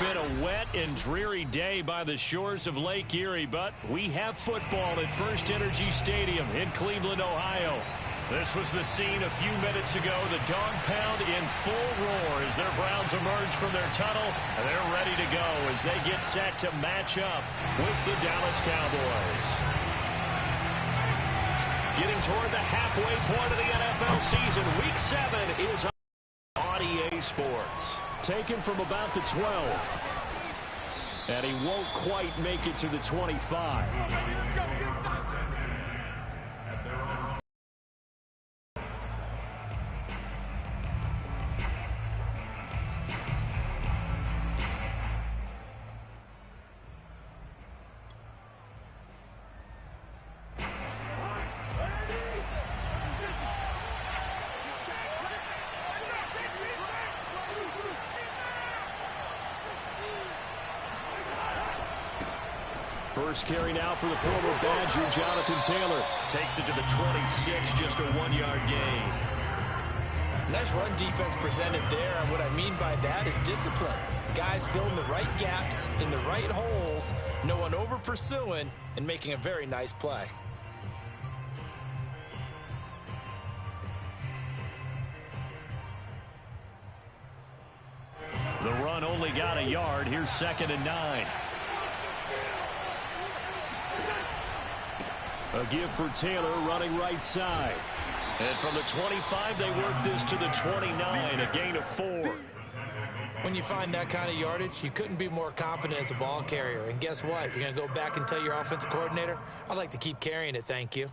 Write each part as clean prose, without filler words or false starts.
been a wet and dreary day by the shores of Lake Erie, but we have football at First Energy Stadium in Cleveland, Ohio. This was the scene a few minutes ago. The dog pound in full roar as their Browns emerge from their tunnel. They're ready to go as they get set to match up with the Dallas Cowboys. Getting toward the halfway point of the NFL season. Week 7 is on EA Sports. Taken from about the 12. And he won't quite make it to the 25. First carry now for the former Badger, Jonathan Taylor. Takes it to the 26, just a 1-yard gain. Nice run defense presented there, and what I mean by that is discipline. Guys filling the right gaps in the right holes, no one over pursuing, and making a very nice play. The run only got a yard. Here's 2nd and 9. A give for Taylor running right side. And from the 25, they work this to the 29, a gain of 4. When you find that kind of yardage, you couldn't be more confident as a ball carrier. And guess what? You're going to go back and tell your offensive coordinator, I'd like to keep carrying it, thank you.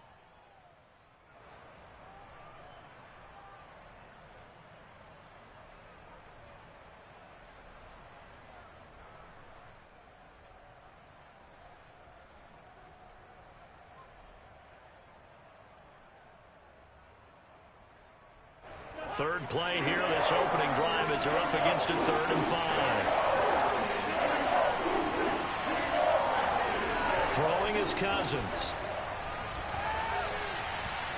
Third play here, this opening drive as they're up against a 3rd and 5. Throwing is Cousins.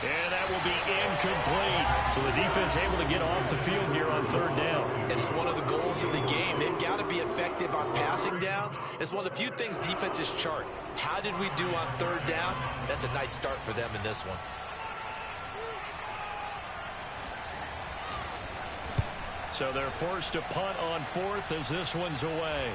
And that will be incomplete. So the defense able to get off the field here on 3rd down. And it's one of the goals of the game. They've got to be effective on passing downs. It's one of the few things defenses chart. How did we do on 3rd down? That's a nice start for them in this one. So they're forced to punt on 4th as this one's away.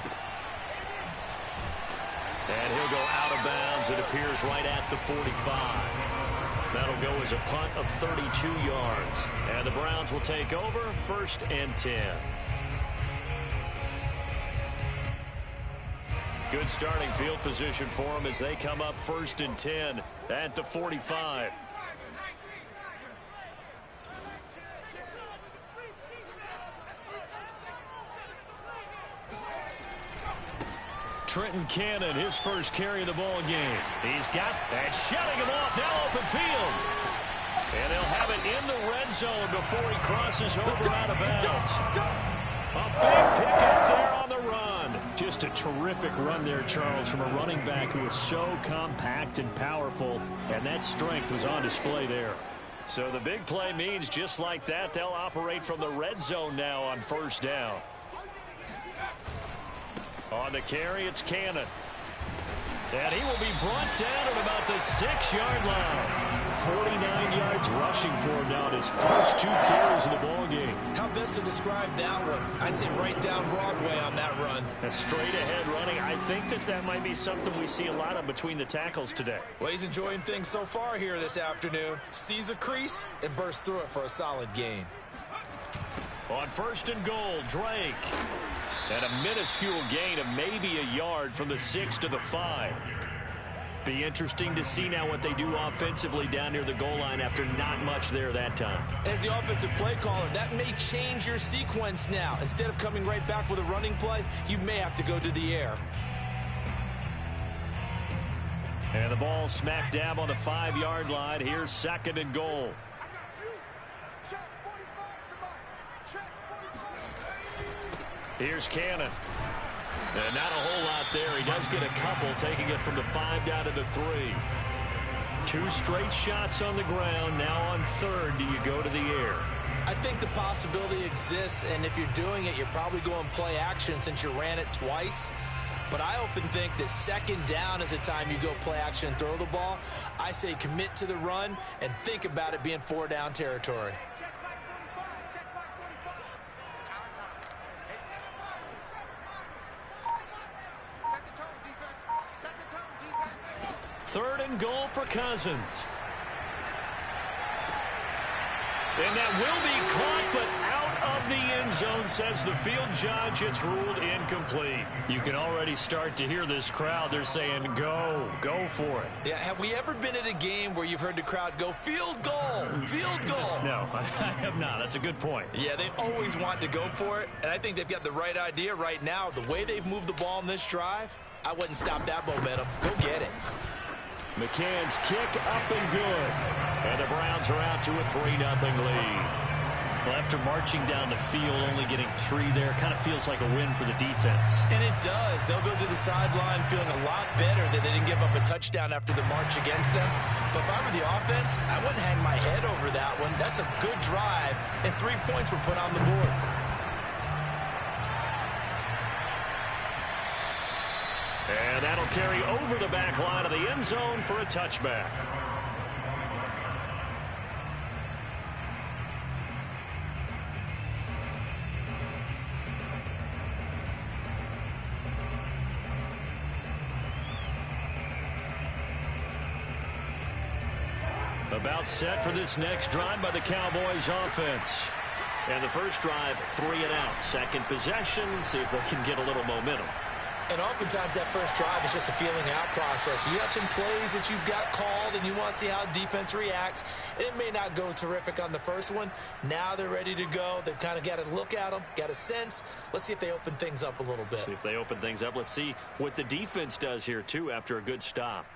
And he'll go out of bounds. It appears right at the 45. That'll go as a punt of 32 yards. And the Browns will take over 1st and 10. Good starting field position for them as they come up 1st and 10 at the 45. Trenton Cannon, his first carry of the ball game. He's got that, shutting him off, now open field. And they'll have it in the red zone before he crosses over out of bounds. A big pickup there on the run. Just a terrific run there, Charles, from a running back who is so compact and powerful, and that strength was on display there. So the big play means just like that, they'll operate from the red zone now on 1st down. On the carry, it's Cannon. And he will be brought down at about the 6-yard line. 49 yards rushing for him now in his first 2 carries of the ball game. How best to describe that one? I'd say right down Broadway on that run. A straight ahead running. I think that might be something we see a lot of between the tackles today. Well, he's enjoying things so far here this afternoon. Sees a crease and bursts through it for a solid gain. On 1st and goal, Drake. And a minuscule gain of maybe a yard from the 6 to the 5. Be interesting to see now what they do offensively down near the goal line after not much there that time. As the offensive play caller, that may change your sequence now. Instead of coming right back with a running play, you may have to go to the air. And the ball smack dab on the 5-yard line. Here's 2nd and goal. Here's Cannon. And not a whole lot there. He does get a couple, taking it from the 5 down to the 3. 2 straight shots on the ground. Now on 3rd, do you go to the air? I think the possibility exists, and if you're doing it, you're probably going play action since you ran it twice. But I often think that second down is a time you go play action and throw the ball. I say commit to the run and think about it being 4-down territory. Third and goal for Cousins. And that will be caught, but out of the end zone, says the field judge. It's ruled incomplete. You can already start to hear this crowd. They're saying, go for it. Yeah, have we ever been at a game where you've heard the crowd go, field goal, field goal? No, I have not. That's a good point. Yeah, they always want to go for it, and I think they've got the right idea right now. The way they've moved the ball in this drive, I wouldn't stop that momentum. Go get it. McCann's kick up and good. And the Browns are out to a 3-0 lead. Well, after marching down the field, only getting 3 there, kind of feels like a win for the defense. And it does. They'll go to the sideline feeling a lot better that they didn't give up a touchdown after the march against them. But if I were the offense, I wouldn't hang my head over that one. That's a good drive, and 3 points were put on the board. And that'll carry over the back line of the end zone for a touchback. About set for this next drive by the Cowboys offense. And the first drive, 3 and out. Second possession, see if they can get a little momentum. And oftentimes that first drive is just a feeling out process. You have some plays that you've got called and you want to see how defense reacts. And it may not go terrific on the first one. Now they're ready to go. They've kind of got to look at them, got a sense. Let's see if they open things up a little bit. See if they open things up. Let's see what the defense does here, too, after a good stop.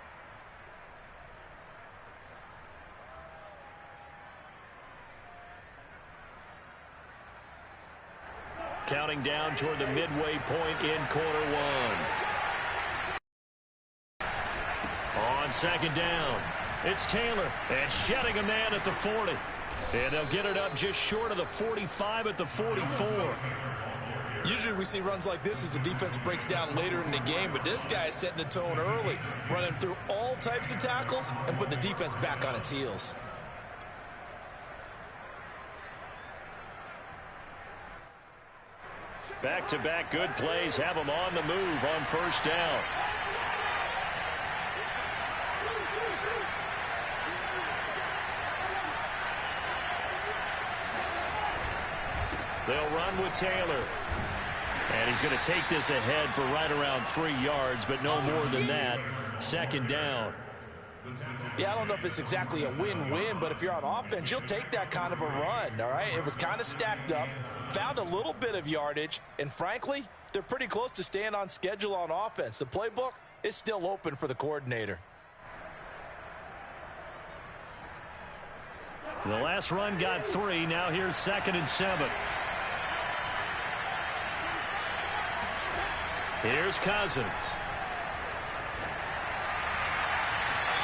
Counting down toward the midway point in quarter 1. On second down, it's Taylor, and shedding a man at the 40. And they'll get it up just short of the 45 at the 44. Usually we see runs like this as the defense breaks down later in the game, but this guy is setting the tone early, running through all types of tackles and putting the defense back on its heels. Back-to-back good plays have them on the move on first down. They'll run with Taylor. And he's going to take this ahead for right around 3 yards, but no more than that. Second down. Yeah, I don't know if it's exactly a win-win, but if you're on offense, you'll take that kind of a run, all right? It was kind of stacked up, found a little bit of yardage, and frankly, they're pretty close to staying on schedule on offense. The playbook is still open for the coordinator. The last run got 3. Now here's 2nd and 7. Here's Cousins.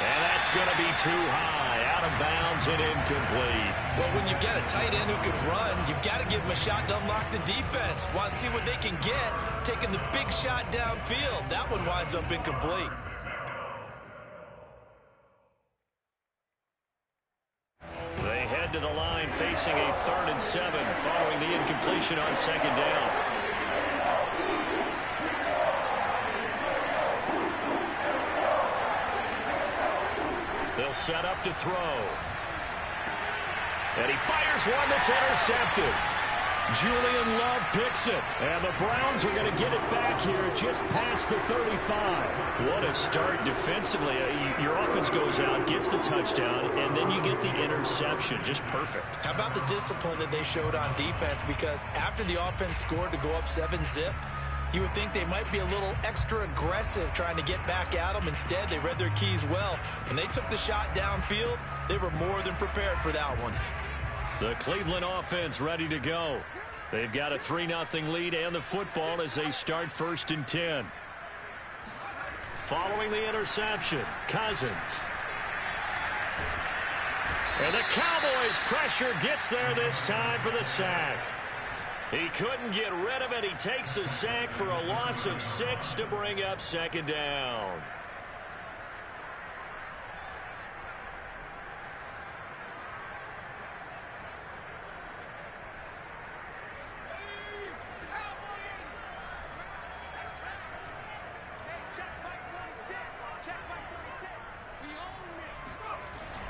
And that's going to be too high, out of bounds and incomplete. Well, when you've got a tight end who can run, you've got to give him a shot to unlock the defense. Want to see what they can get, taking the big shot downfield. That one winds up incomplete. They head to the line facing a 3rd and 7 following the incompletion on second down. They'll set up to throw. And he fires one that's intercepted. Julian Love picks it. And the Browns are going to get it back here just past the 35. What a start defensively. Your offense goes out, gets the touchdown, and then you get the interception. Just perfect. How about the discipline that they showed on defense? Because after the offense scored to go up 7-zip, you would think they might be a little extra aggressive trying to get back at them. Instead, they read their keys well. When they took the shot downfield, they were more than prepared for that one. The Cleveland offense ready to go. They've got a 3-0 lead and the football as they start 1st and 10. Following the interception, Cousins. And the Cowboys' pressure gets there this time for the sack. He couldn't get rid of it. He takes a sack for a loss of 6 to bring up second down.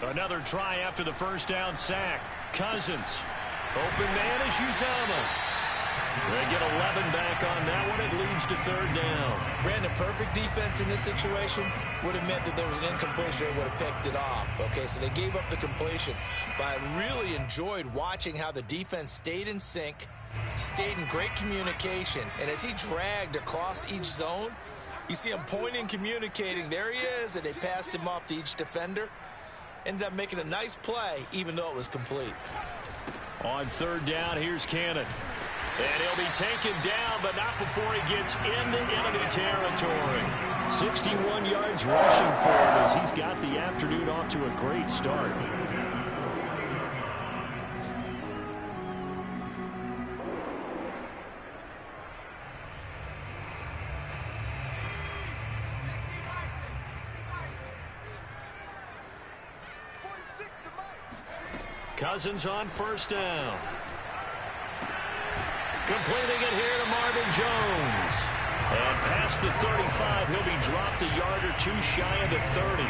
Another try after the first down sack. Cousins. Open man is Uzama. They get 11 back on that one. It leads to third down. Brandon, perfect defense in this situation would have meant that there was an incompletion. They would have picked it off. Okay, so they gave up the completion. But I really enjoyed watching how the defense stayed in sync, stayed in great communication. And as he dragged across each zone, you see him pointing, communicating. There he is, and they passed him off to each defender. Ended up making a nice play, even though it was complete. On third down, here's Cannon. And he'll be taken down, but not before he gets into enemy territory. 61 yards rushing for him as he's got the afternoon off to a great start. Cousins on first down. Completing it here to Marvin Jones. And past the 35, he'll be dropped a yard or two shy of the 30.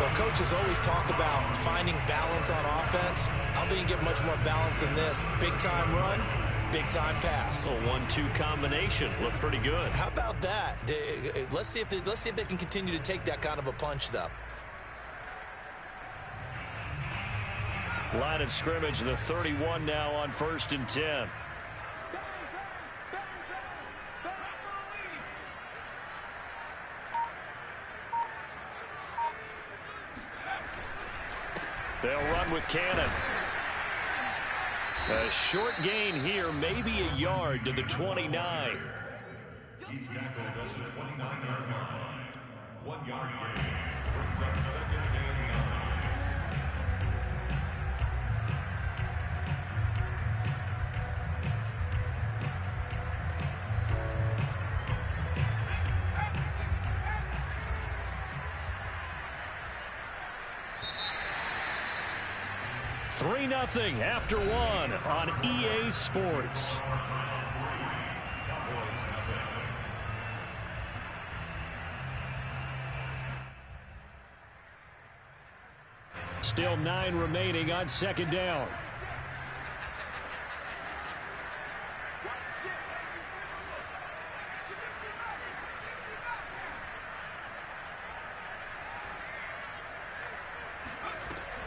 Well, coaches always talk about finding balance on offense. I don't think you get much more balance than this. Big-time run, big-time pass. A 1-2 combination. Looked pretty good. How about that? Let's see if they can continue to take that kind of a punch, though. Line of scrimmage, the 31 now on 1st and 10. They'll run with Cannon. A short gain here, maybe a yard to the 29. He's tackled at the 29-yard line. 1 yard gain brings up second and 9. Three 0 after one on EA Sports. Still 9 remaining on second down.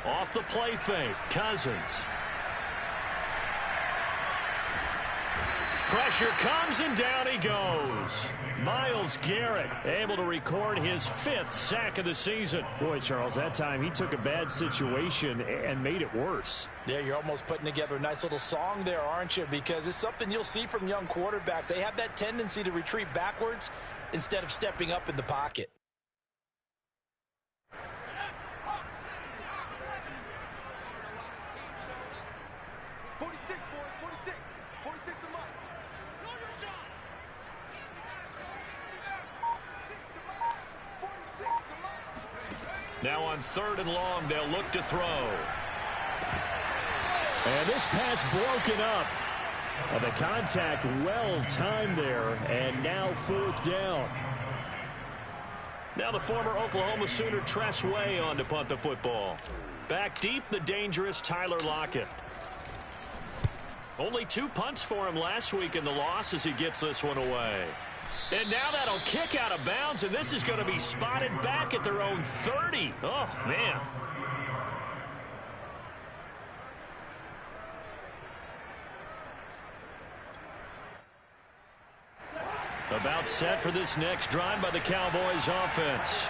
Off the play fake, Cousins. Pressure comes and down he goes. Myles Garrett able to record his 5th sack of the season. Boy, Charles, that time he took a bad situation and made it worse. Yeah, you're almost putting together a nice little song there, aren't you? Because it's something you'll see from young quarterbacks. They have that tendency to retreat backwards instead of stepping up in the pocket. Now on 3rd and long, they'll look to throw. And this pass broken up. The contact well timed there, and now 4th down. Now the former Oklahoma Sooner Tress Way on to punt the football. Back deep, the dangerous Tyler Lockett. Only 2 punts for him last week in the loss as he gets this one away. And now that'll kick out of bounds, and this is going to be spotted back at their own 30. Oh, man. About set for this next drive by the Cowboys offense.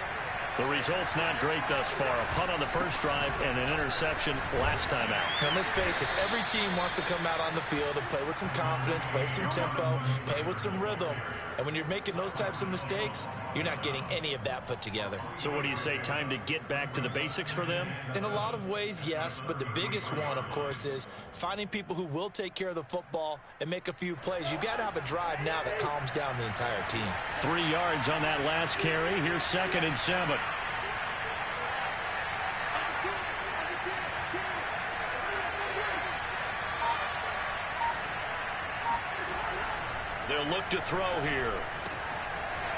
The result's not great thus far. A punt on the first drive and an interception last time out. Now, let's face it, every team wants to come out on the field and play with some confidence, play with some tempo, play with some rhythm. And when you're making those types of mistakes, You're not getting any of that put together. So what do you say, time to get back to the basics for them? In a lot of ways, yes, but the biggest one, of course, is finding people who will take care of the football and make a few plays. You've got to have a drive now that calms down the entire team. 3 yards on that last carry. Here's 2nd and 7. They'll look to throw here.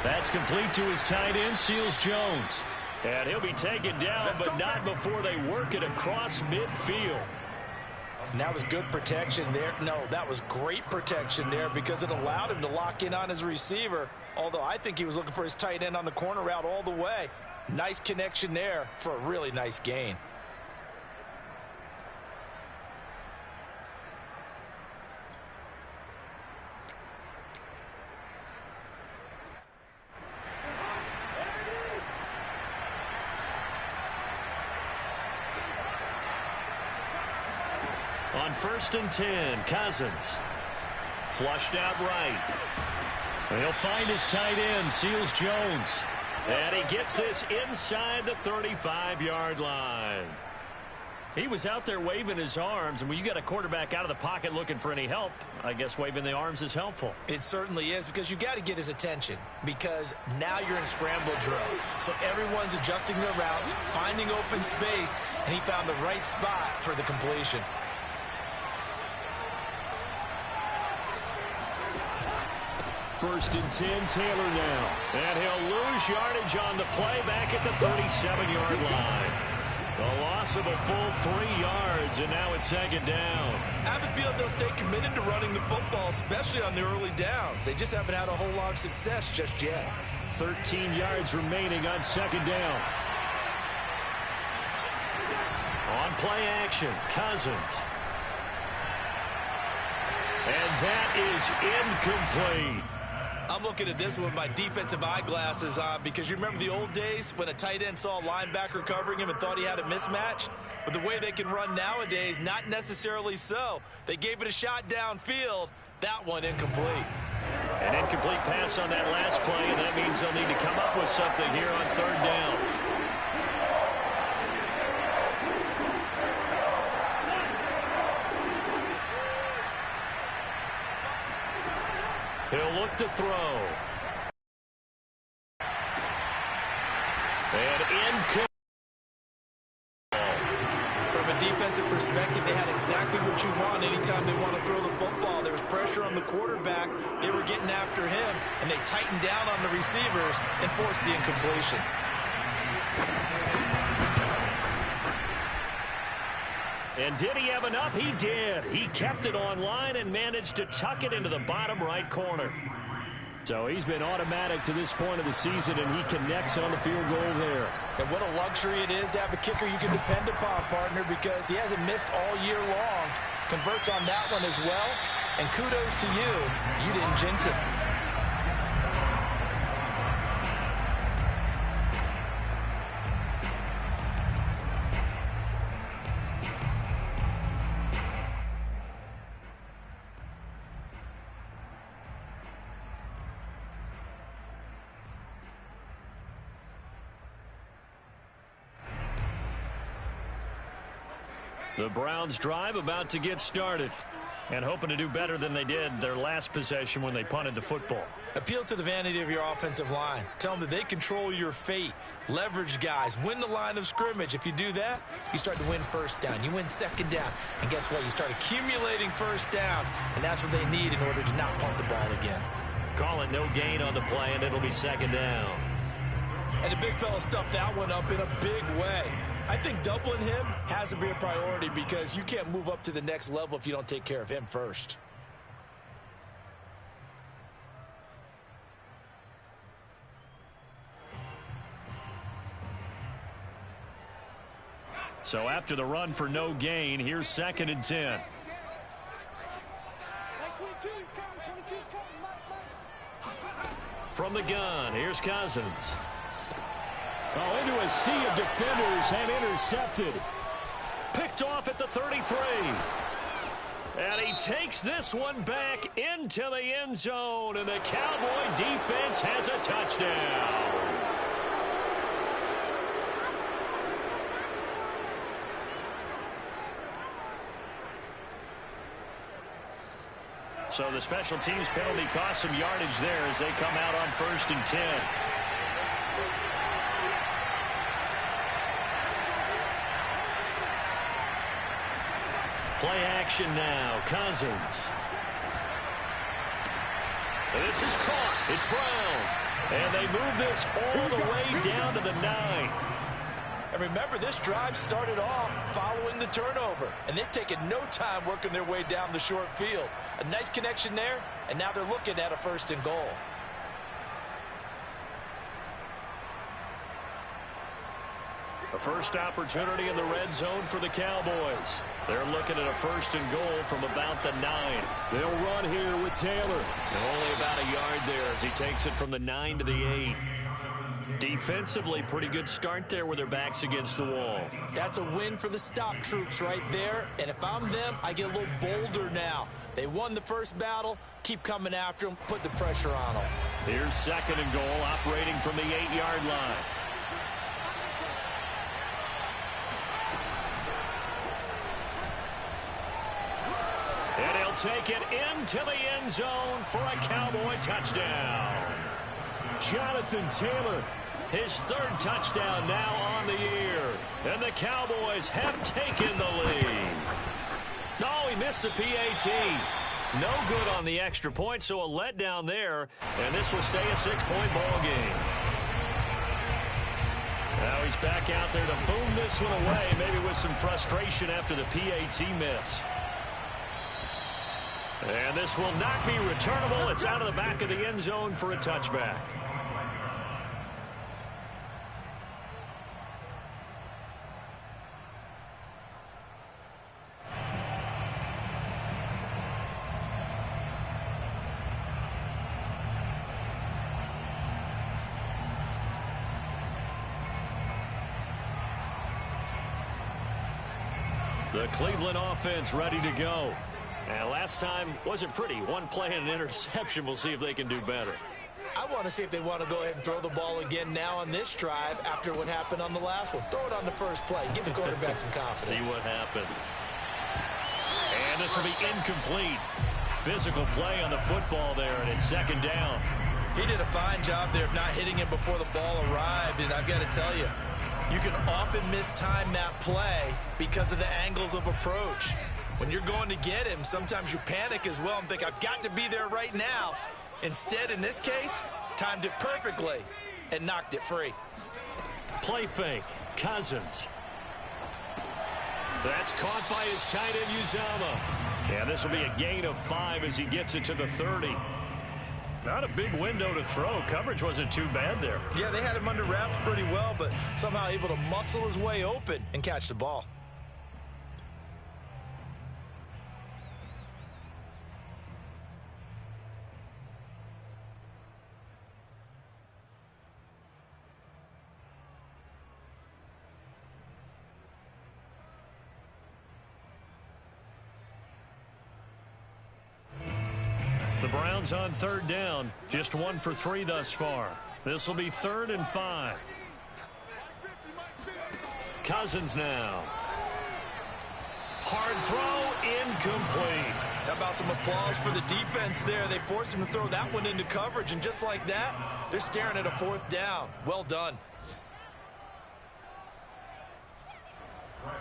That's complete to his tight end, Seals Jones. And he'll be taken down, but not before they work it across midfield. And that was good protection there. No, that was great protection there because it allowed him to lock in on his receiver, although I think he was looking for his tight end on the corner route all the way. Nice connection there for a really nice gain. On 1st and 10, Cousins. Flushed out right. He'll find his tight end, Seals Jones. And he gets this inside the 35-yard line. He was out there waving his arms, and when you got a quarterback out of the pocket looking for any help, I guess waving the arms is helpful. It certainly is, because you got to get his attention, because now you're in scramble drill. So everyone's adjusting their routes, finding open space, and he found the right spot for the completion. First and 10, Taylor now. And he'll lose yardage on the play back at the 37-yard line. A loss of a full 3 yards, and now it's 2nd down. I have a feeling they'll stay committed to running the football, especially on the early downs. They just haven't had a whole lot of success just yet. 13 yards remaining on 2nd down. On play action, Cousins. And that is incomplete. I'm looking at this with my defensive eyeglasses on because you remember the old days when a tight end saw a linebacker covering him and thought he had a mismatch? But the way they can run nowadays, not necessarily so. They gave it a shot downfield. That one incomplete. An incomplete pass on that last play, and that means they'll need to come up with something here on 3rd down. He'll look to throw. And incomplete. From a defensive perspective, they had exactly what you want anytime they want to throw the football. There was pressure on the quarterback. They were getting after him, and they tightened down on the receivers and forced the incompletion. And did he have enough? He did. He kept it online and managed to tuck it into the bottom right corner. So he's been automatic to this point of the season, and he connects on the field goal there. And what a luxury it is to have a kicker you can depend upon, partner, because he hasn't missed all year long. Converts on that one as well. And kudos to you. You didn't jinx it. The Browns drive about to get started, and hoping to do better than they did their last possession when they punted the football. Appeal to the vanity of your offensive line. Tell them that they control your fate. Leverage guys. Win the line of scrimmage. If you do that, you start to win 1st down. You win 2nd down. And guess what? You start accumulating 1st downs, and that's what they need in order to not punt the ball again. Call it no gain on the play, and it'll be 2nd down. And the big fella stuffed that one up in a big way. I think doubling him has to be a priority because you can't move up to the next level if you don't take care of him first. So after the run for no gain, here's 2nd and 10. From the gun, here's Cousins. Oh, into a sea of defenders and intercepted. Picked off at the 33. And he takes this one back into the end zone, and the Cowboy defense has a touchdown. So the special teams penalty cost some yardage there as they come out on 1st and 10. Play action now. Cousins. This is caught. It's Brown. And they move this all the way down to the 9. And remember, this drive started off following the turnover, and they've taken no time working their way down the short field. A nice connection there, and now they're looking at a 1st and goal. A first opportunity in the red zone for the Cowboys. They're looking at a 1st and goal from about the 9. They'll run here with Taylor. And only about a yard there as he takes it from the 9 to the 8. Defensively, pretty good start there with their backs against the wall. That's a win for the stop troops right there. And if I'm them, I get a little bolder now. They won the first battle. Keep coming after them. Put the pressure on them. Here's 2nd and goal, operating from the 8-yard line. And he'll take it into the end zone for a Cowboy touchdown. Jonathan Taylor, his 3rd touchdown now on the year. And the Cowboys have taken the lead. Oh, he missed the PAT. No good on the extra point, so a letdown there. And this will stay a 6-point ball game. Now he's back out there to boom this one away, maybe with some frustration after the PAT miss. And this will not be returnable. It's out of the back of the end zone for a touchback. The Cleveland offense ready to go. And last time wasn't pretty. One play and an interception. We'll see if they can do better. I want to see if they want to go ahead and throw the ball again now on this drive after what happened on the last one. Throw it on the first play. Give the quarterback some confidence. See what happens. And this will be incomplete. Physical play on the football there, and it's 2nd down. He did a fine job there of not hitting him before the ball arrived, and I've got to tell you, you can often mistime that play because of the angles of approach. When you're going to get him, sometimes you panic as well and think, I've got to be there right now. Instead, in this case, timed it perfectly and knocked it free. Play fake. Cousins. That's caught by his tight end, Uzama. And this will be a gain of 5 as he gets it to the 30. Not a big window to throw. Coverage wasn't too bad there. Yeah, they had him under wraps pretty well, but somehow able to muscle his way open and catch the ball. The Browns on 3rd down. Just 1 for 3 thus far. This will be 3rd and 5. Cousins now. Hard throw, incomplete. How about some applause for the defense there? They forced him to throw that one into coverage, and just like that, they're staring at a 4th down. Well done.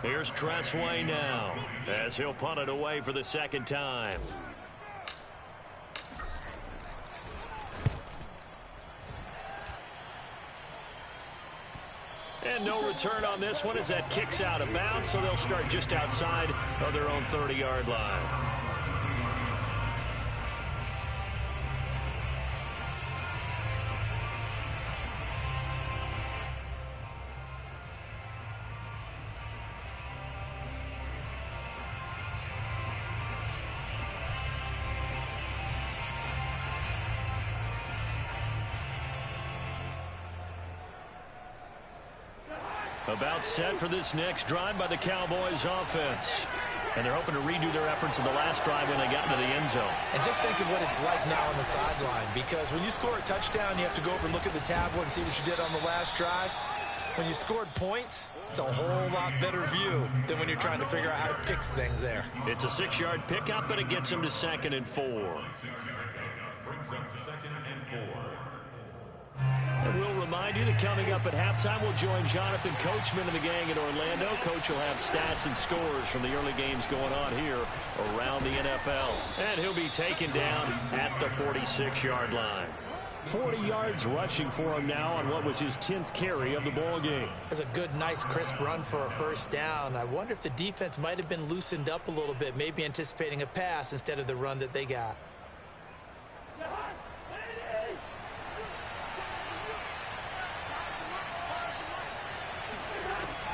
Here's Tressway now, as he'll punt it away for the 2nd time. And no return on this one as that kicks out of bounds, so they'll start just outside of their own 30-yard line. About set for this next drive by the Cowboys offense. And they're hoping to redo their efforts in the last drive when they got into the end zone. And just think of what it's like now on the sideline, because when you score a touchdown, you have to go over and look at the tablet and see what you did on the last drive. When you scored points, it's a whole lot better view than when you're trying to figure out how to fix things there. It's a 6-yard pickup, but it gets them to 2nd and 4. Brings up 2nd and 4. And we'll remind you that coming up at halftime, we'll join Jonathan Coachman and the gang in Orlando. Coach will have stats and scores from the early games going on here around the NFL. And he'll be taken down at the 46-yard line. 40 yards rushing for him now on what was his 10th carry of the ball game. It's a good, nice, crisp run for a first down. I wonder if the defense might have been loosened up a little bit, maybe anticipating a pass instead of the run that they got.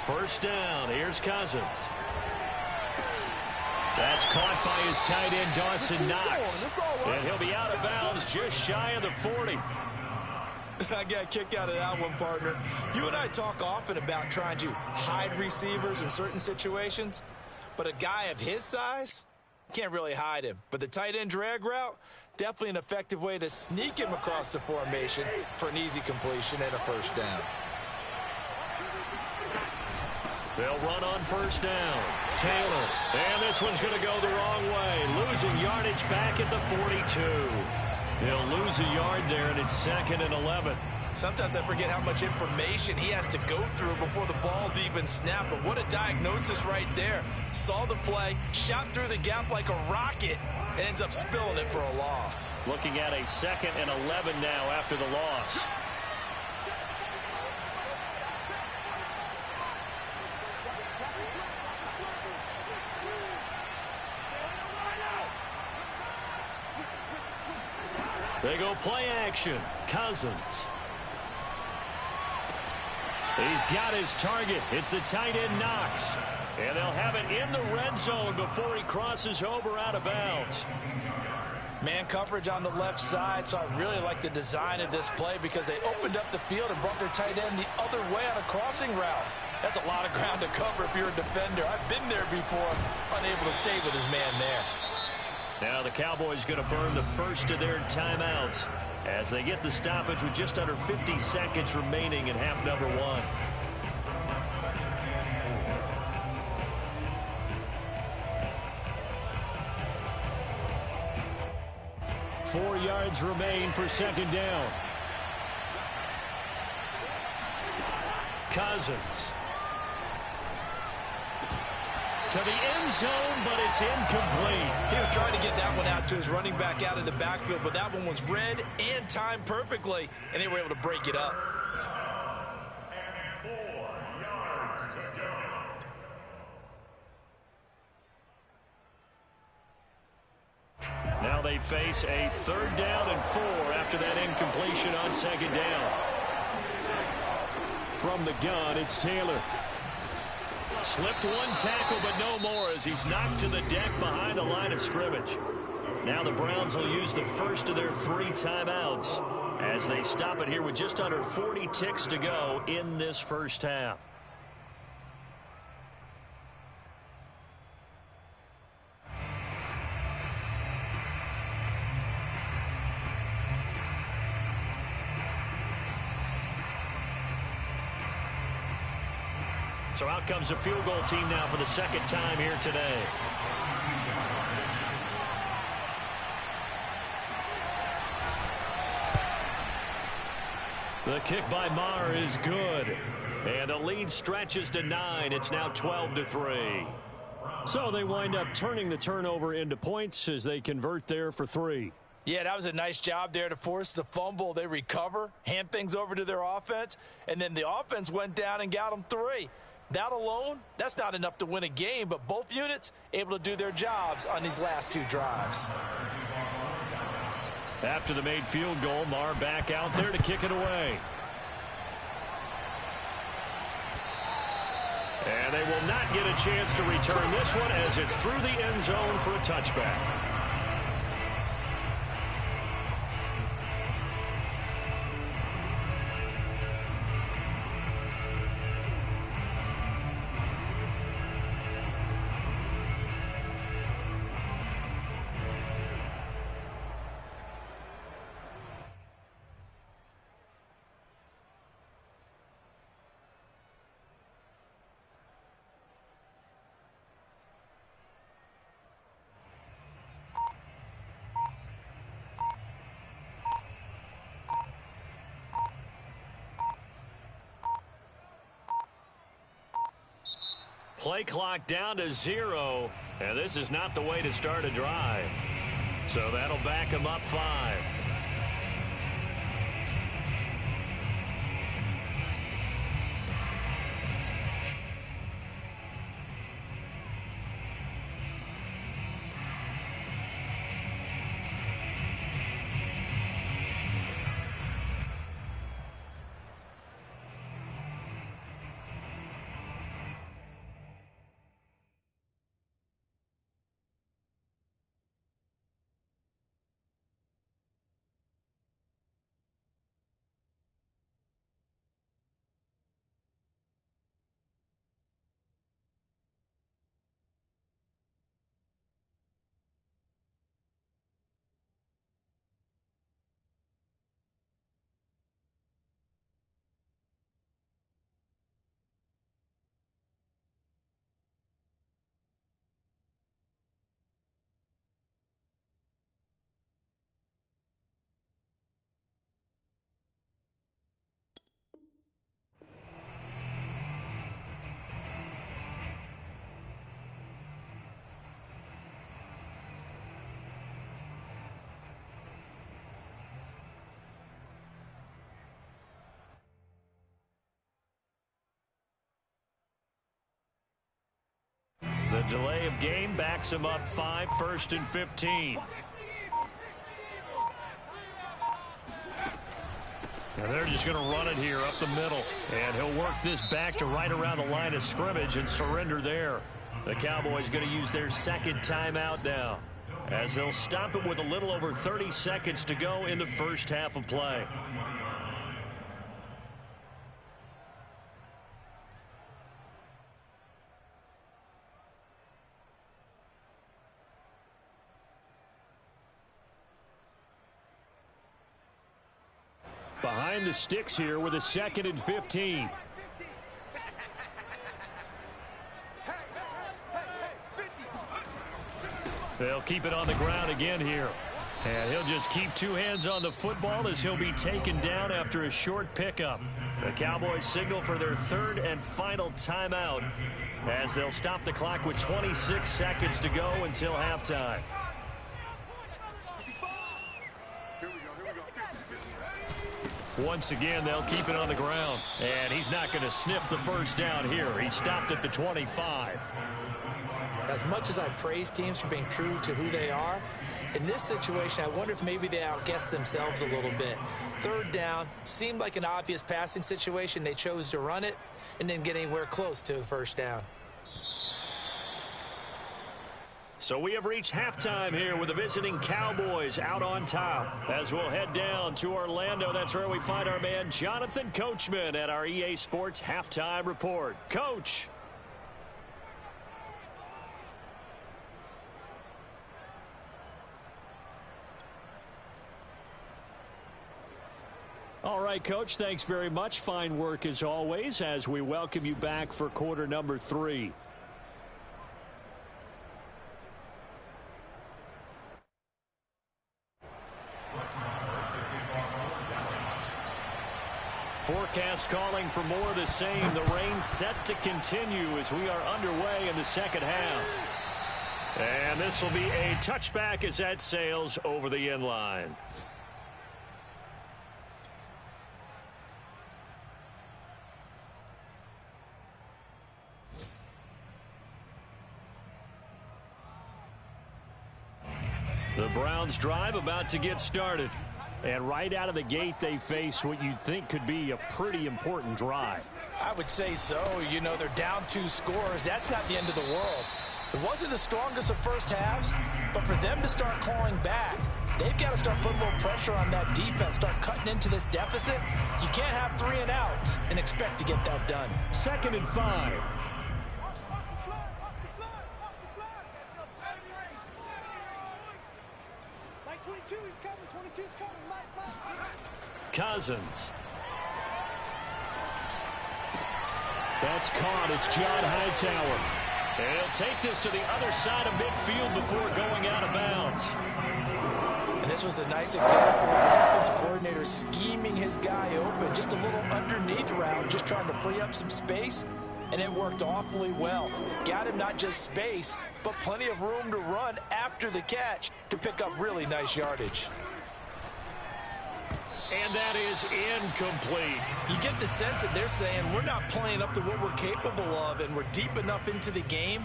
First down. Here's Cousins. That's caught by his tight end, Dawson Knox. And he'll be out of bounds just shy of the 40. I got a kick out of that one, partner. You and I talk often about trying to hide receivers in certain situations, but a guy of his size can't really hide him. But the tight end drag route, definitely an effective way to sneak him across the formation for an easy completion and a first down. They'll run on first down. Taylor. And this one's going to go the wrong way. Losing yardage back at the 42. He'll lose a yard there, and it's 2nd and 11. Sometimes I forget how much information he has to go through before the ball's even snapped. But what a diagnosis right there. Saw the play, shot through the gap like a rocket, and ends up spilling it for a loss. Looking at a 2nd and 11 now after the loss. They go play action. Cousins. He's got his target. It's the tight end Knox. And they'll have it in the red zone before he crosses over out of bounds. Man coverage on the left side, so I really like the design of this play because they opened up the field and brought their tight end the other way on a crossing route. That's a lot of ground to cover if you're a defender. I've been there before, unable to stay with his man there. Now the Cowboys going to burn the first of their timeouts as they get the stoppage with just under 50 seconds remaining in half number 1. Four yards remain for second down. Cousins. To the end zone, but it's incomplete. He was trying to get that one out to his running back out of the backfield, but that one was read and timed perfectly, and they were able to break it up. And 4 yards to go. Now they face a 3rd down and 4 after that incompletion on second down. From the gun, it's Taylor. Slipped one tackle, but no more as he's knocked to the deck behind the line of scrimmage. Now the Browns will use the first of their 3 timeouts as they stop it here with just under 40 ticks to go in this first half. So out comes a field goal team now for the second time here today. The kick by Maher is good. And the lead stretches to 9. It's now 12-3. So they wind up turning the turnover into points as they convert there for 3. Yeah, that was a nice job there to force the fumble. They recover, hand things over to their offense, and then the offense went down and got them 3. That alone, that's not enough to win a game, but both units able to do their jobs on these last 2 drives. After the made field goal, Maher back out there to kick it away. And they will not get a chance to return this one as it's through the end zone for a touchback. Play clock down to 0, and this is not the way to start a drive. So that'll back him up 5. The delay of game backs him up 5, 1st and 15. Now they're just going to run it here up the middle. And he'll work this back to right around the line of scrimmage and surrender there. The Cowboys going to use their second timeout now, as they'll stop it with a little over 30 seconds to go in the first half of play. Behind the sticks here with a 2nd and 15. They'll keep it on the ground again here. And he'll just keep 2 hands on the football as he'll be taken down after a short pickup. The Cowboys signal for their 3rd and final timeout, as they'll stop the clock with 26 seconds to go until halftime. Once again, they'll keep it on the ground. And he's not going to sniff the first down here. He stopped at the 25. As much as I praise teams for being true to who they are, in this situation, I wonder if maybe they outguessed themselves a little bit. 3rd down seemed like an obvious passing situation. They chose to run it and didn't get anywhere close to the first down. So we have reached halftime here with the visiting Cowboys out on top. As we'll head down to Orlando, that's where we find our man Jonathan Coachman at our EA Sports Halftime Report. Coach. All right, Coach, thanks very much. Fine work as always as we welcome you back for quarter number 3. Forecast calling for more of the same. The rain set to continue as we are underway in the second half. And this will be a touchback as that sails over the end line. The Browns drive about to get started. And right out of the gate, they face what you'd think could be a pretty important drive. I would say so. You know, they're down 2 scores. That's not the end of the world. It wasn't the strongest of first halves, but for them to start clawing back, they've got to start putting a little pressure on that defense, start cutting into this deficit. You can't have 3 and outs and expect to get that done. 2nd and 5. Cousins. That's caught. It's John Hightower. And he'll take this to the other side of midfield before going out of bounds. And this was a nice example of the offensive coordinator scheming his guy open. Just a little underneath route, just trying to free up some space. and it worked awfully well. Got him not just space, but plenty of room to run after the catch to pick up really nice yardage. And that is incomplete. You get the sense that they're saying we're not playing up to what we're capable of, and we're deep enough into the game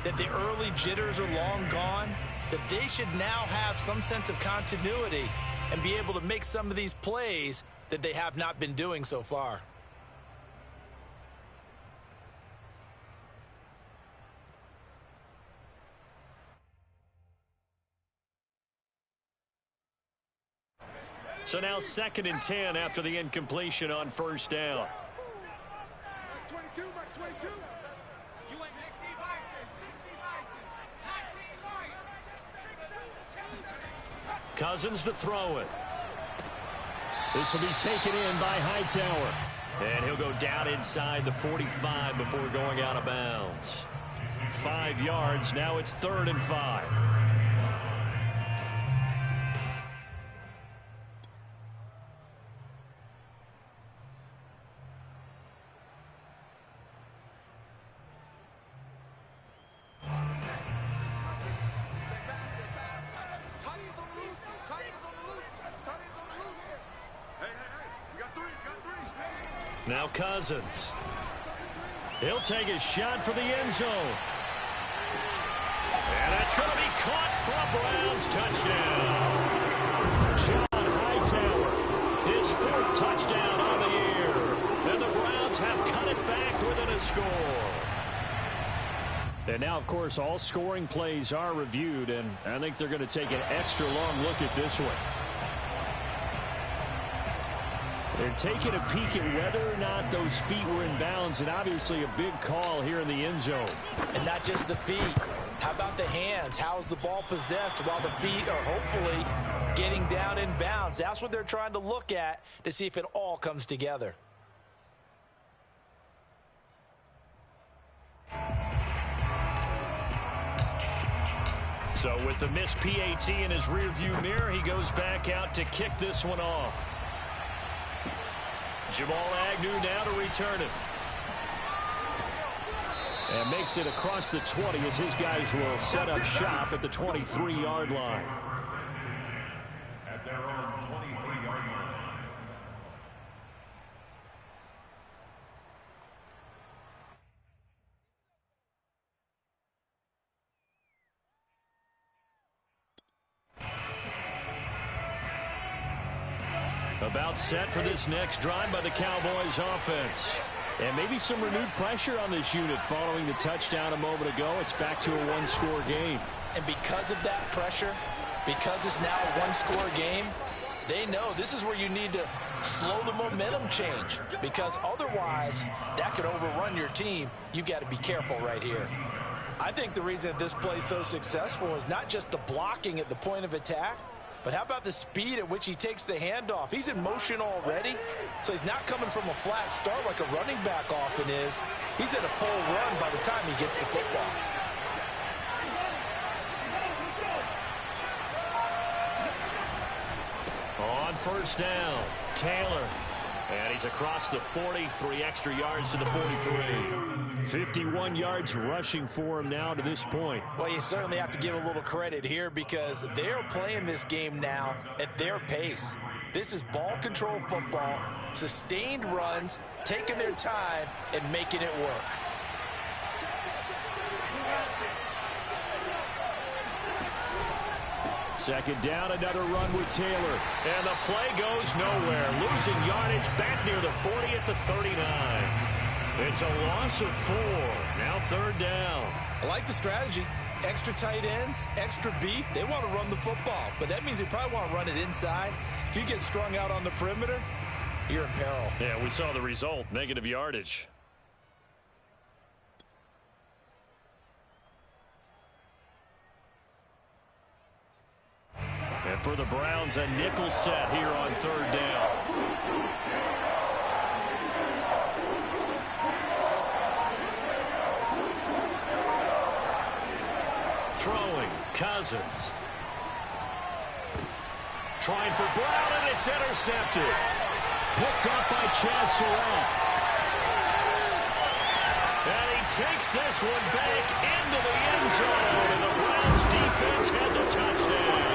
that the early jitters are long gone, that they should now have some sense of continuity and be able to make some of these plays that they have not been doing so far. So now 2nd and 10 after the incompletion on first down. Cousins to throw it. This will be taken in by Hightower. And he'll go down inside the 45 before going out of bounds. 5 yards. Now it's 3rd and 5. Now Cousins. He'll take a shot for the end zone. And that's going to be caught for a Browns touchdown. John Hightower, his 4th touchdown on the year. And the Browns have cut it back within a score. And now, of course, all scoring plays are reviewed, and I think they're going to take an extra long look at this one. They're taking a peek at whether or not those feet were in bounds, and obviously a big call here in the end zone. And not just the feet. How about the hands? How's the ball possessed while the feet are hopefully getting down in bounds? That's what they're trying to look at to see if it all comes together. So with the missed PAT in his rearview mirror, he goes back out to kick this one off. Jamal Agnew now to return it. And makes it across the 20 as his guys will set up shop at the 23-yard line. At their own 23-yard line. About set for this next drive by the Cowboys offense. And maybe some renewed pressure on this unit following the touchdown a moment ago. It's back to a one-score game. And because of that pressure, because it's now a one-score game, they know this is where you need to slow the momentum change, because otherwise that could overrun your team. You've got to be careful right here. I think the reason that this play is so successful is not just the blocking at the point of attack, but how about the speed at which he takes the handoff? He's in motion already, so he's not coming from a flat start like a running back often is. He's in a full run by the time he gets the football. On first down, Taylor. And he's across the 40, 3 extra yards to the 43. 51 yards rushing for him now to this point. Well, you certainly have to give a little credit here because they're playing this game now at their pace. This is ball control football, sustained runs, taking their time and making it work. Second down, another run with Taylor. And the play goes nowhere. Losing yardage back near the 40 at the 39. It's a loss of 4. Now 3rd down. I like the strategy. Extra tight ends, extra beef. They want to run the football, but that means they probably want to run it inside. If you get strung out on the perimeter, you're in peril. Yeah, we saw the result. Negative yardage. And for the Browns, a nickel set here on 3rd down. Throwing, Cousins. Trying for Brown, and it's intercepted. Picked up by Chaz Surratt. takes this one back into the end zone, and the Browns defense has a touchdown.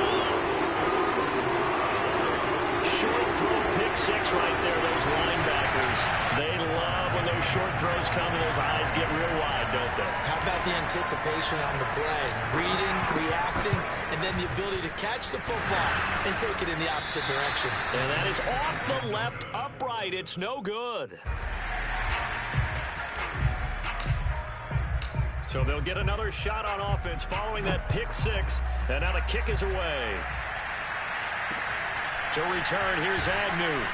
Short throw, pick six right there, those linebackers. They love when those short throws come and those eyes get real wide, don't they? How about the anticipation on the play? Reading, reacting, and then the ability to catch the football and take it in the opposite direction. And that is off the left upright. It's no good. So they'll get another shot on offense following that pick six. And now the kick is away. To return, here's Agnew.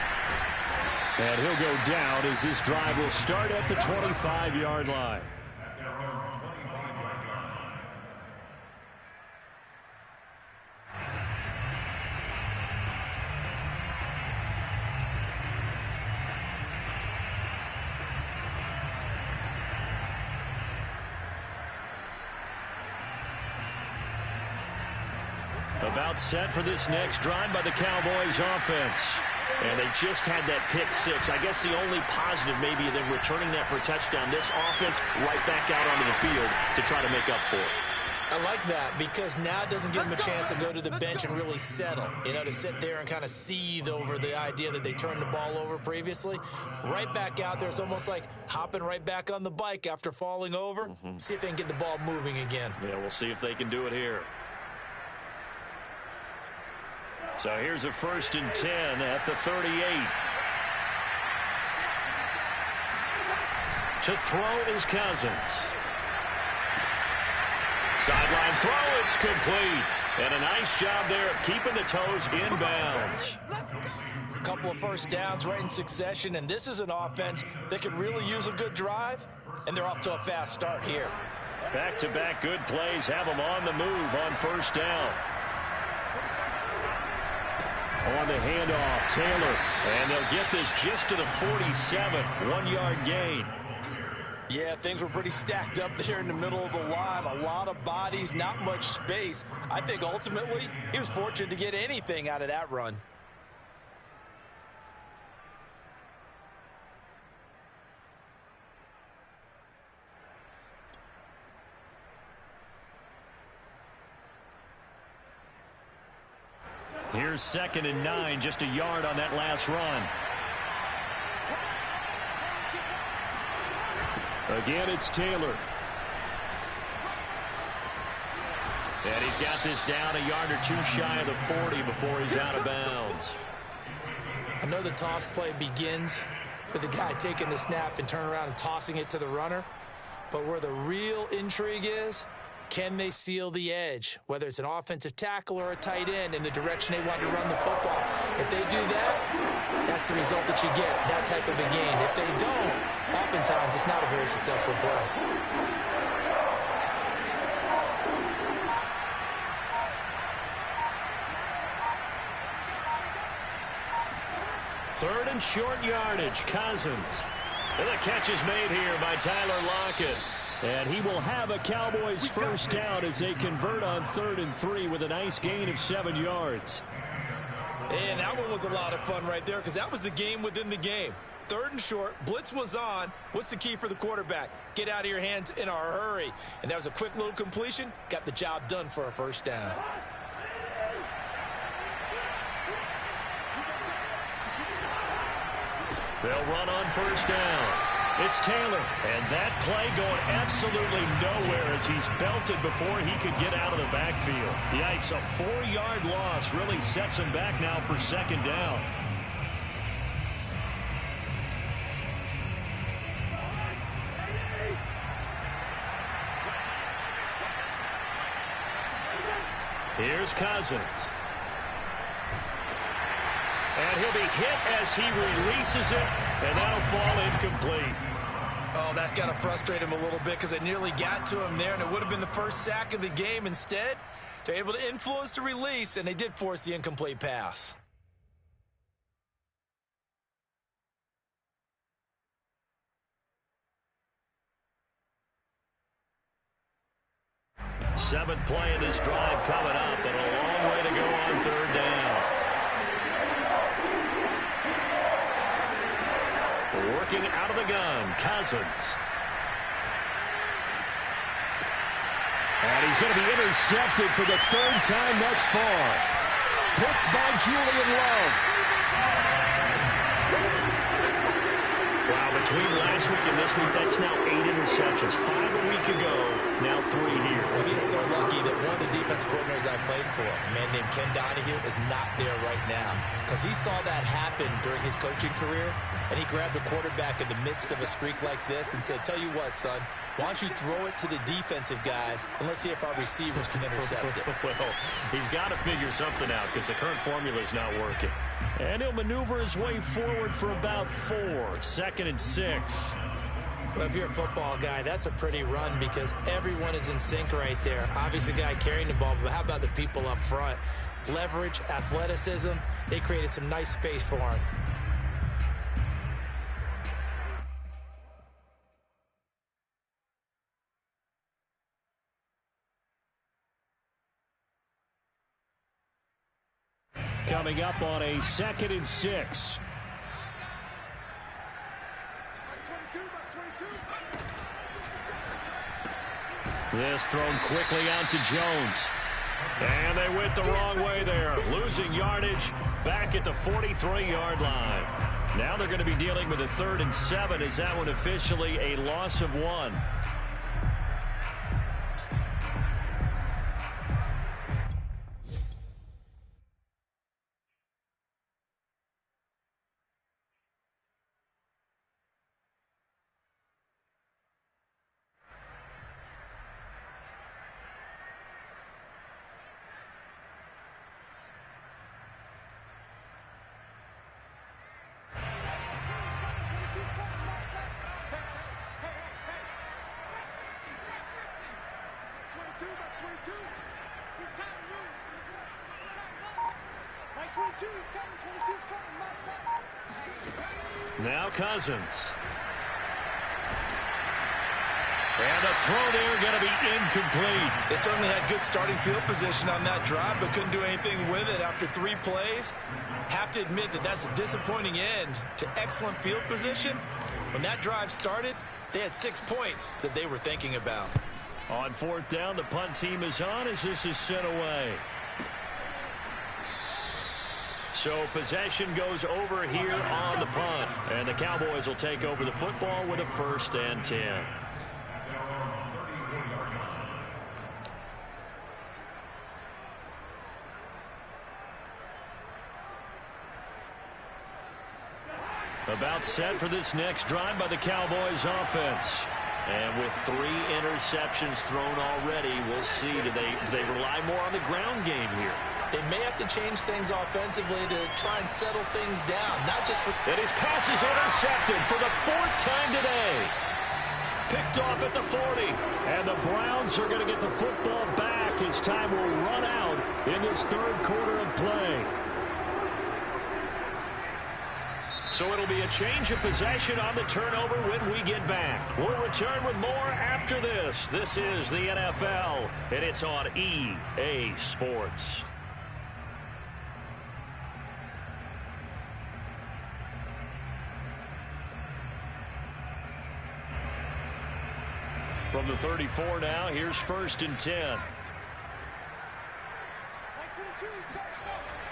And he'll go down as this drive will start at the 25-yard line. About set for this next drive by the Cowboys offense. And they just had that pick six. I guess the only positive maybe them returning that for a touchdown. This offense right back out onto the field to try to make up for it. I like that because now it doesn't give them a chance to go to the bench and really settle. You know, to sit there and kind of seethe over the idea that they turned the ball over previously. Right back out there. It's almost like hopping right back on the bike after falling over. See if they can get the ball moving again. Yeah, we'll see if they can do it here. So here's a 1st and 10 at the 38. To throw is Cousins. Sideline throw, it's complete. And a nice job there of keeping the toes inbounds. A couple of first downs right in succession, and this is an offense that could really use a good drive, and they're off to a fast start here. Back-to-back good plays have them on the move on 1st down. On the handoff, Taylor. And they'll get this just to the 47, 1-yard gain. Yeah, things were pretty stacked up there in the middle of the line. A lot of bodies, not much space. I think ultimately he was fortunate to get anything out of that run. Here's 2nd and 9, just a yard on that last run. Again, it's Taylor. And he's got this down a yard or two shy of the 40 before he's out of bounds. I know the toss play begins with the guy taking the snap and turning around and tossing it to the runner. But where the real intrigue is, can they seal the edge, whether it's an offensive tackle or a tight end, in the direction they want to run the football? If they do that, that's the result that you get, that type of a gain. If they don't, oftentimes it's not a very successful play. Third and short yardage, Cousins. And the catch is made here by Tyler Lockett. And he will have a Cowboys 1st down as they convert on 3rd and 3 with a nice gain of 7 yards. And that one was a lot of fun right there because that was the game within the game. 3rd and short, blitz was on. What's the key for the quarterback? Get out of your hands in a hurry. And that was a quick little completion. Got the job done for a 1st down. They'll run on 1st down. It's Taylor, and that play going absolutely nowhere as he's belted before he could get out of the backfield. Yikes, a 4-yard loss really sets him back now for 2nd down. Here's Cousins. And he'll be hit as he releases it, and that'll fall incomplete. Oh, that's got to frustrate him a little bit because they nearly got to him there, and it would have been the first sack of the game. Instead, they're able to influence the release, and they did force the incomplete pass. Seventh play of this drive coming up, and a long way to go on 3rd down. Working out of the gun, Cousins. And he's going to be intercepted for the third time thus far. Picked by Julian Love. Wow, between last week and this week, that's now 8 interceptions. 5 a week ago, now 3 here. Well, he is so lucky that one of the defense coordinators I played for, a man named Ken Donahue, is not there right now. Because he saw that happen during his coaching career, and he grabbed the quarterback in the midst of a streak like this and said, tell you what, son, why don't you throw it to the defensive guys, and let's see if our receivers can intercept it. Well, he's got to figure something out because the current formula is not working. And he'll maneuver his way forward for about 4. 2nd and 6. Well, if you're a football guy, that's a pretty run because everyone is in sync right there. Obviously, the guy carrying the ball, but how about the people up front? Leverage, athleticism, they created some nice space for him. Coming up on a 2nd and 6. This thrown quickly out to Jones. And they went the wrong way there. Losing yardage back at the 43-yard line. Now they're going to be dealing with a 3rd and 7. Is that one officially a loss of 1? Now Cousins. And the throw there going to be incomplete. They certainly had good starting field position on that drive, but couldn't do anything with it after 3 plays. Have to admit that that's a disappointing end to excellent field position. When that drive started, they had 6 points that they were thinking about. On 4th down, the punt team is on as this is sent away. So possession goes over here on the punt. And the Cowboys will take over the football with a 1st and 10. About set for this next drive by the Cowboys offense. And with 3 interceptions thrown already, we'll see. Do they rely more on the ground game here? They may have to change things offensively to try and settle things down. Not just for... And his pass is intercepted for the 4th time today. Picked off at the 40. And the Browns are going to get the football back as time will run out in this 3rd quarter of play. So it'll be a change of possession on the turnover when we get back. We'll return with more after this. This is the NFL, and it's on EA Sports. From the 34 now, here's 1st and 10.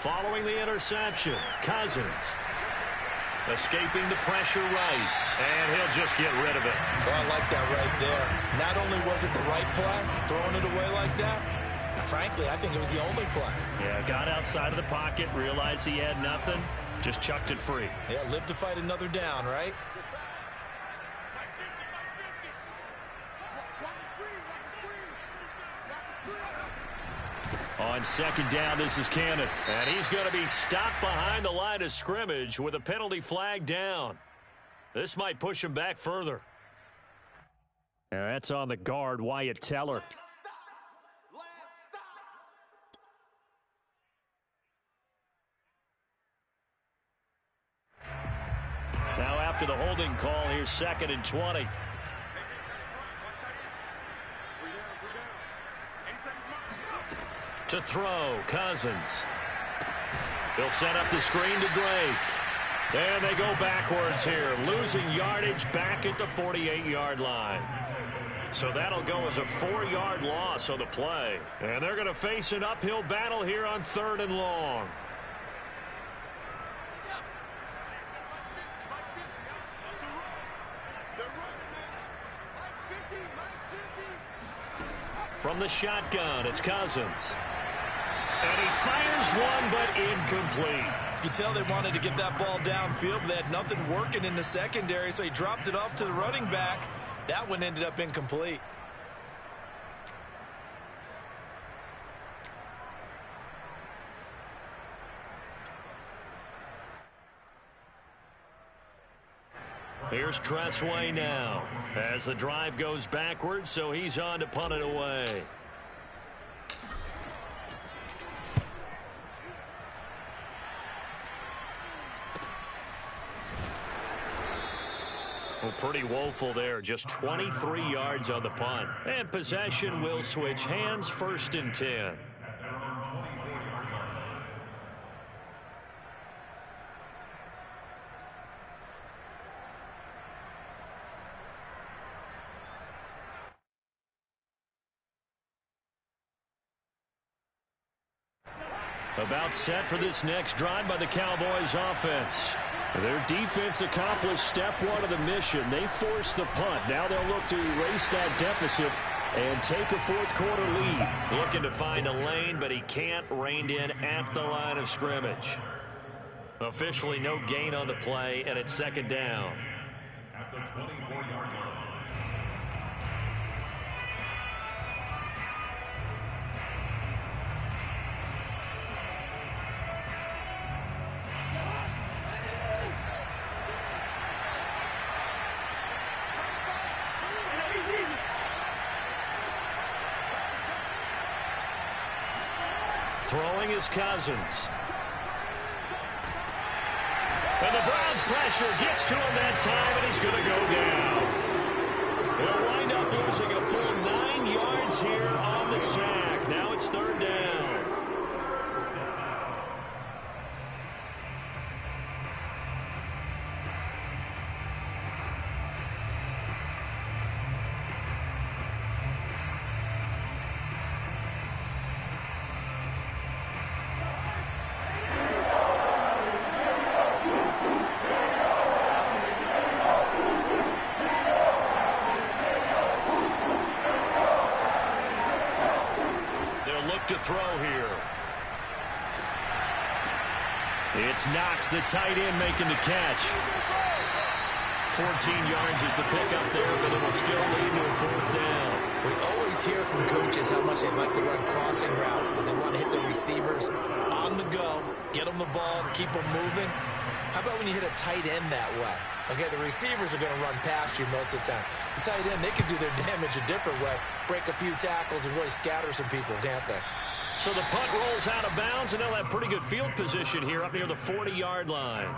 Following the interception, Cousins. Escaping the pressure right, and he'll just get rid of it. Oh, I like that right there. Not only was it the right play, throwing it away like that, frankly, I think it was the only play. Yeah, got outside of the pocket, realized he had nothing, just chucked it free. Yeah, live to fight another down, right? On 2nd down, this is Cannon. And he's going to be stopped behind the line of scrimmage with a penalty flag down. This might push him back further. And that's on the guard, Wyatt Teller. Now after the holding call, here's 2nd and 20. To throw, Cousins. They'll set up the screen to Drake. And they go backwards here, losing yardage back at the 48-yard line. So that'll go as a 4-yard loss on the play. And they're going to face an uphill battle here on 3rd and long. From the shotgun, it's Cousins. And he fires one, but incomplete. You can tell they wanted to get that ball downfield, but they had nothing working in the secondary, so he dropped it off to the running back. That one ended up incomplete. Here's Tressway now as the drive goes backwards, so he's on to punt it away. Well, pretty woeful there. Just 23 yards on the punt. And possession will switch hands, 1st and 10. About set for this next drive by the Cowboys offense. Their defense accomplished step 1 of the mission. They forced the punt. Now they'll look to erase that deficit and take a 4th quarter lead. Looking to find a lane, but he can't. Reined in at the line of scrimmage. Officially no gain on the play, and it's 2nd down. At the 24-yard line. Throwing is Cousins. And the Browns' pressure gets to him that time, and he's going to go down. They'll wind up losing a full 9 yards here on the sack. Now it's 3rd down. To throw here. It's Knox, the tight end, making the catch. 14 yards is the pickup there, but it will still lead to a 4th down. We always hear from coaches how much they like to run crossing routes because they want to hit the receivers on the go, get them the ball, keep them moving. How about when you hit a tight end that way? Okay, the receivers are going to run past you most of the time. The tight end, they can do their damage a different way, break a few tackles and really scatter some people, can't they? So the punt rolls out of bounds, and they'll have pretty good field position here up near the 40-yard line.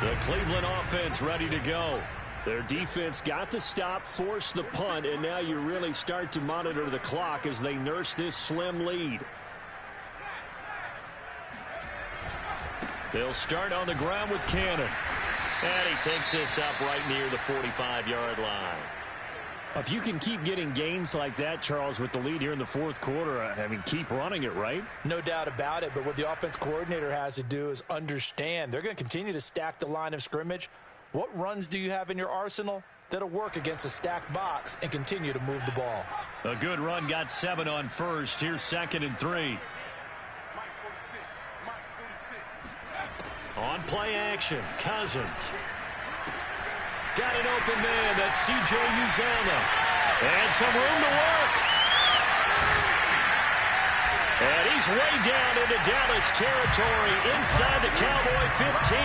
The Cleveland offense ready to go. Their defense got the stop, forced the punt, and now you really start to monitor the clock as they nurse this slim lead. They'll start on the ground with Cannon. And he takes this up right near the 45-yard line. If you can keep getting gains like that, Charles, with the lead here in the 4th quarter, I mean, keep running it, right? No doubt about it, but what the offense coordinator has to do is understand. They're going to continue to stack the line of scrimmage. What runs do you have in your arsenal that'll work against a stacked box and continue to move the ball? A good run, got 7 on first. Here's 2nd and 3. On play action, Cousins. Got an open man, that's C.J. Uzomah. And some room to work. And he's way down into Dallas territory inside the Cowboy 15.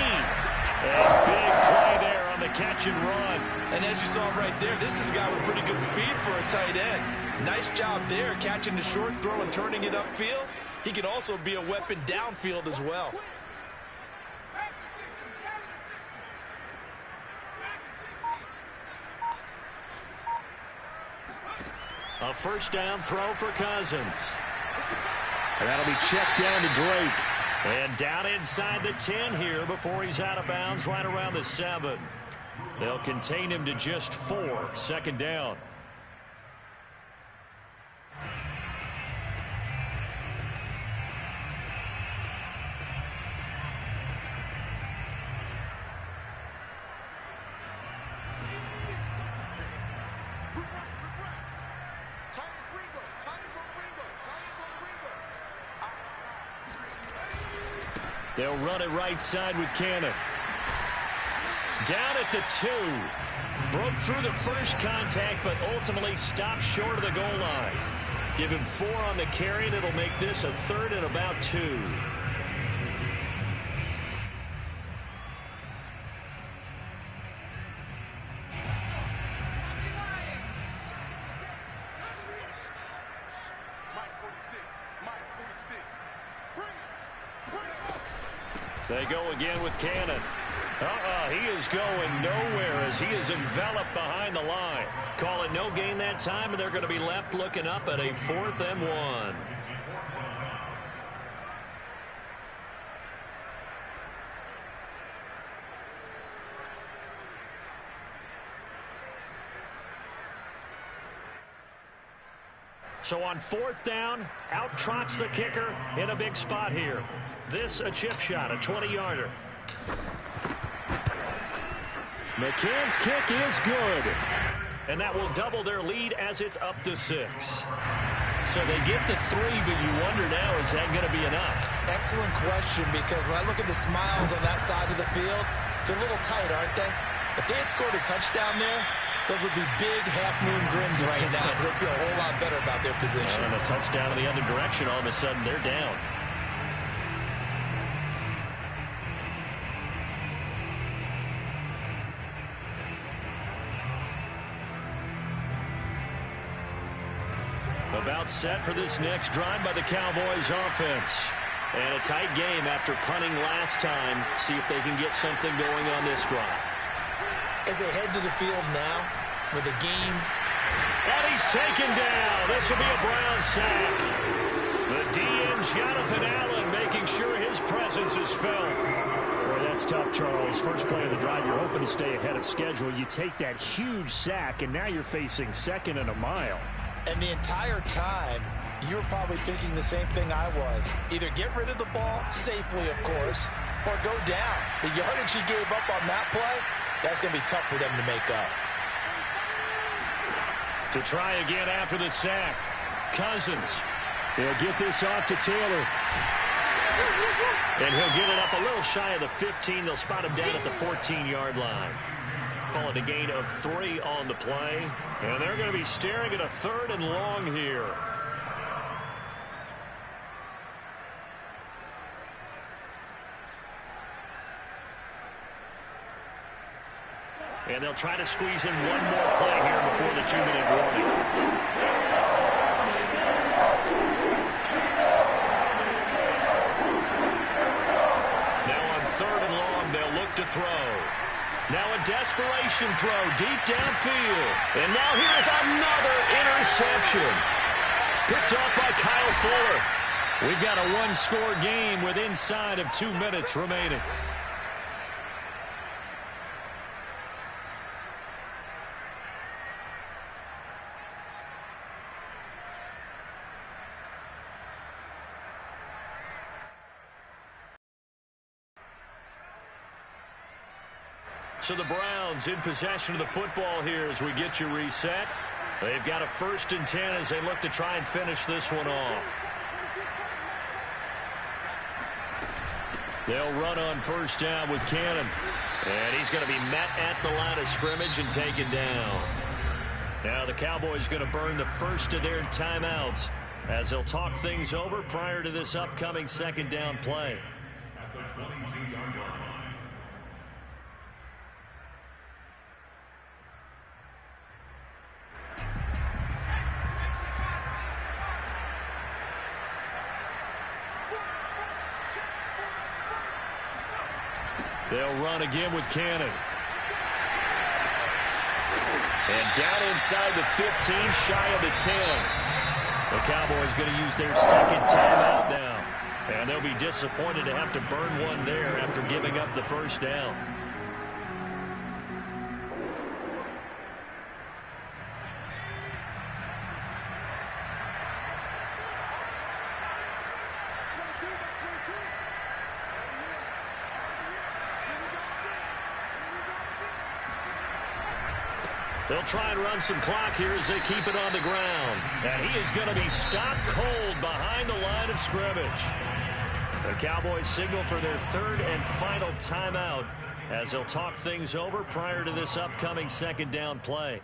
And big play there on the catch and run. And as you saw right there, this is a guy with pretty good speed for a tight end. Nice job there, catching the short throw and turning it upfield. He can also be a weapon downfield as well. A first down throw for Cousins. And that'll be checked down to Drake. And down inside the 10 here before he's out of bounds right around the 7. They'll contain him to just 4. Second down. They'll run it right side with Cannon. Down at the 2. Broke through the first contact, but ultimately stopped short of the goal line. Give him 4 on the carry, and it'll make this a 3rd and about 2. They go again with Cannon. He is going nowhere as he is enveloped behind the line. Call it no gain that time, and they're going to be left looking up at a 4th and 1. So on 4th down, out trots the kicker in a big spot here. This a chip shot, a 20-yarder. McCann's kick is good. And that will double their lead as it's up to 6. So they get to 3, but you wonder now, is that going to be enough? Excellent question, because when I look at the smiles on that side of the field, they're a little tight, aren't they? If they had scored a touchdown there, those would be big half-moon grins right now because they feel a whole lot better about their position. And a touchdown in the other direction, all of a sudden they're down. About set for this next drive by the Cowboys offense. And a tight game after punting last time. See if they can get something going on this drive. As they head to the field now with a game. And he's taken down. This will be a Brown sack. The DN, Jonathan Allen, making sure his presence is felt. Boy, that's tough, Charles. First play of the drive, you're hoping to stay ahead of schedule. You take that huge sack, and now you're facing 2nd and a mile. And the entire time, you were probably thinking the same thing I was. Either get rid of the ball, safely, of course, or go down. The yardage he gave up on that play, that's going to be tough for them to make up. To try again after the sack, Cousins. They'll get this off to Taylor. And he'll get it up a little shy of the 15. They'll spot him down at the 14-yard line. Call it a gain of 3 on the play. And they're going to be staring at a 3rd and long here. And they'll try to squeeze in one more play here before the 2-minute warning. Now on 3rd and long, they'll look to throw. Now a desperation throw deep downfield. And now here's another interception. Picked off by Kyle Fuller. We've got a 1-score game with inside of 2 minutes remaining. So the Browns in possession of the football here as we get you reset. They've got a 1st and 10 as they look to try and finish this one off. They'll run on 1st down with Cannon. And he's going to be met at the line of scrimmage and taken down. Now the Cowboys going to burn the first of their timeouts as they'll talk things over prior to this upcoming 2nd down play. At the 22-yard line. They'll run again with Cannon. And down inside the 15, shy of the 10. The Cowboys going to use their second timeout now. And they'll be disappointed to have to burn one there after giving up the first down. They'll try and run some clock here as they keep it on the ground. And he is going to be stopped cold behind the line of scrimmage. The Cowboys signal for their third and final timeout as they'll talk things over prior to this upcoming second down play.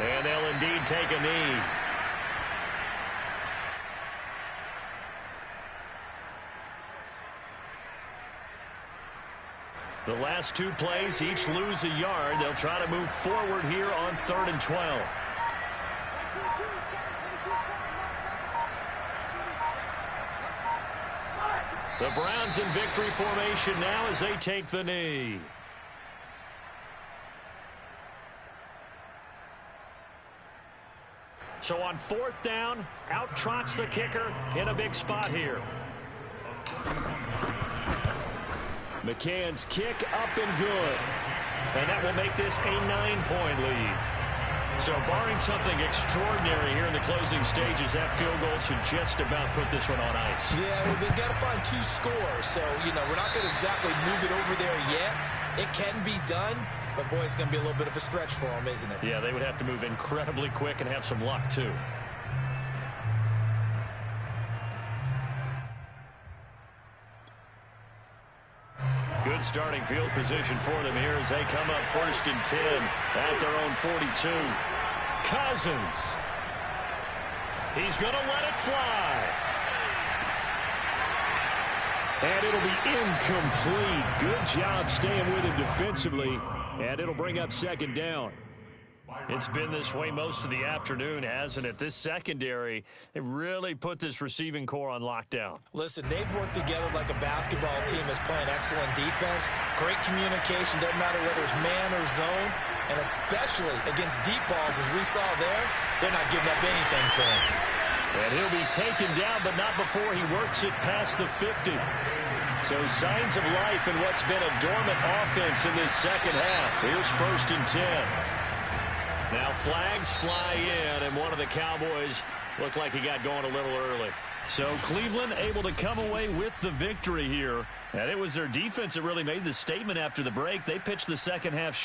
And they'll indeed take a knee. The last two plays each lose a yard. They'll try to move forward here on 3rd and 12. The Browns in victory formation now as they take the knee. So on 4th down, out trots the kicker in a big spot here. McCann's kick up and good. And that will make this a 9-point lead. So barring something extraordinary here in the closing stages, that field goal should just about put this one on ice. Yeah, we've got to find 2 scores. So, we're not going to exactly move it over there yet. It can be done. But, boy, it's going to be a little bit of a stretch for them, isn't it? Yeah, they would have to move incredibly quick and have some luck, too. Good starting field position for them here as they come up 1st and 10 at their own 42. Cousins. He's going to let it fly. And it'll be incomplete. Good job staying with him defensively. And it'll bring up 2nd down. It's been this way most of the afternoon, hasn't it? This secondary, they really put this receiving core on lockdown. Listen, they've worked together like a basketball team that's playing excellent defense. Great communication, doesn't matter whether it's man or zone. And especially against deep balls, as we saw there, they're not giving up anything to him. And he'll be taken down, but not before he works it past the 50. So signs of life in what's been a dormant offense in this second half. Here's 1st and 10. Now flags fly in, and one of the Cowboys looked like he got going a little early. So Cleveland able to come away with the victory here. And it was their defense that really made the statement after the break. They pitched the second half